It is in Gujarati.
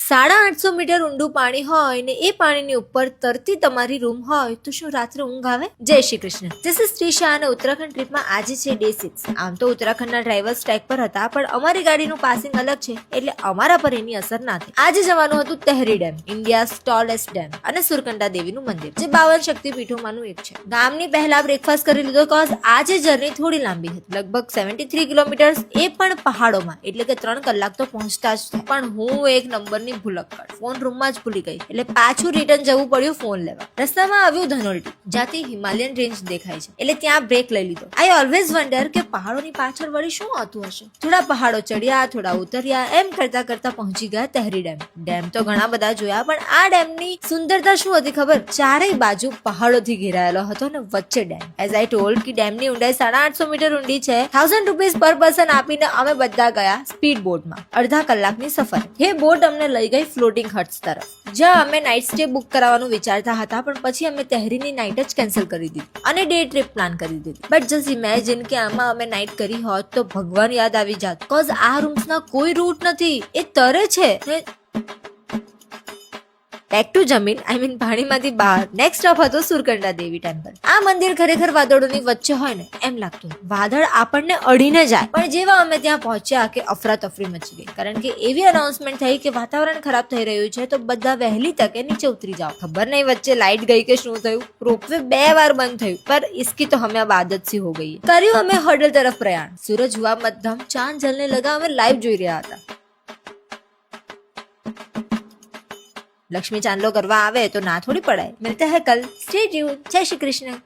850 મીટર ઊંડું પાણી હોય ને એ પાણીની ઉપર તરતી તમારી રૂમ હોય તો શું રાત્રે ઊંઘ આવે? જય શ્રી કૃષ્ણ. ધીસ ઇઝ ત્રિશા અને ઉત્તરાખંડ ટ્રીપમાં આજે છે ડે 6. આમ તો ઉત્તરાખંડના ડ્રાઈવર સ્ટ્રાઇક પર હતા, પણ અમારી ગાડીનું પાસિંગ અલગ છે એટલે અમારા પર એની અસર ના થઈ. આજે જવાનું હતું Tehri dam, India's tallest dam, અને સુરકંડા દેવીનું મંદિર, જે 52 શક્તિપીઠોમાંનું એક છે. ગામની પહેલા બ્રેકફાસ્ટ કરી લીધો, કોઝ આજે જર્ની થોડી લાંબી હતી, લગભગ 73 કિલોમીટર્સ, એ પણ પહાડોમાં, એટલે કે 3 કલાક તો પહોંચતા જ. પણ હું એક નંબરની ભૂલક્કડ, ફોન રૂમમાં જ ભૂલી ગઈ, એટલે પાછું રિટર્ન જવું પડ્યું ફોન લેવા. રસ્તામાં આવ્યું ધનોલ્ટી, જ્યાંથી હિમાલયન રેન્જ દેખાય છે, એટલે ત્યાં બ્રેક લઈ લીધો. આઈ ઓલવેઝ વન્ડર કે પહાડોની પાછળ વળી શું હોતું હશે. થોડા પહાડો ચડ્યા, થોડા ઉતર્યા, એમ કરતા કરતા પહોંચી ગયા તહેરી ડેમ. ડેમ તો ઘણા બધા જોયા, પણ આ ડેમની સુંદરતા શું હતી ખબર? ચારેય બાજુ પહાડોથી ઘેરાયેલો હતો ને વચ્ચે ડેમ. એઝ આઈ ટોલ્ડ કે ડેમની ઊંડાઈ 850 મીટર ઊંડી છે. 1000 રૂપીસ પર પર્સન આપીને અમે બધા ગયા સ્પીડ બોટમાં. અડધા કલાકની સફર. એ બોટ અમને લઈ ગઈ ફ્લોટિંગ હટ્સ તરફ, જ્યાં અમે નાઇટ સ્ટે બુક કરાવવાનું વિચારતા હતા, પણ પછી અમે તહેરીની નાઇટ જ કેન્સલ કરી દીધી અને ડે ટ્રીપ પ્લાન કરી દીધી. બટ જસ્ટ ઇમેજિન કે આમાં અમે નાઇટ કરી હોત તો ભગવાન યાદ આવી જાત, કોઝ આ રૂમ્સના કોઈ રૂટ નથી, એ તરે છે. બેક ટુ જમીન, આઈ મીન પાણીમાંથી બહાર. નેક્સ્ટ સ્ટોપ હતો સુરકંડા દેવી ટેમ્પલ. આ મંદિર ખરેખર વાદળોની વચ્ચે હોય ને એમ લાગતું. વાદળ આપણને અડીને જાય, પણ જેવા અમે ત્યાં પહોંચ્યા કે અફરાતફરી મચી ગઈ, કારણ કે એવી અનાઉન્સમેન્ટ થઈ કે વાતાવરણ ખરાબ થઈ રહ્યું છે, તો બધા વહેલી તકે નીચે ઉતરી જાઓ. ખબર નહીં વચ્ચે લાઇટ ગઈ કે શું થયું, રોપવે 2 વાર બંધ થયું, પર इसकी तो हमें अब आदत सी हो गई है. કર્યું અમે હર્ડલ તરફ પ્રયાણ. સૂરજ હુઆ મધ્યમ, ચાંદ જલને લગા. અમે લાઈવ જોઈ રહ્યા હતા. લક્ષ્મી ચાંદલો કરવા આવે તો ના થોડી પડાય. મિલતે હૈ કલ. Stay tune. જય શ્રી કૃષ્ણ.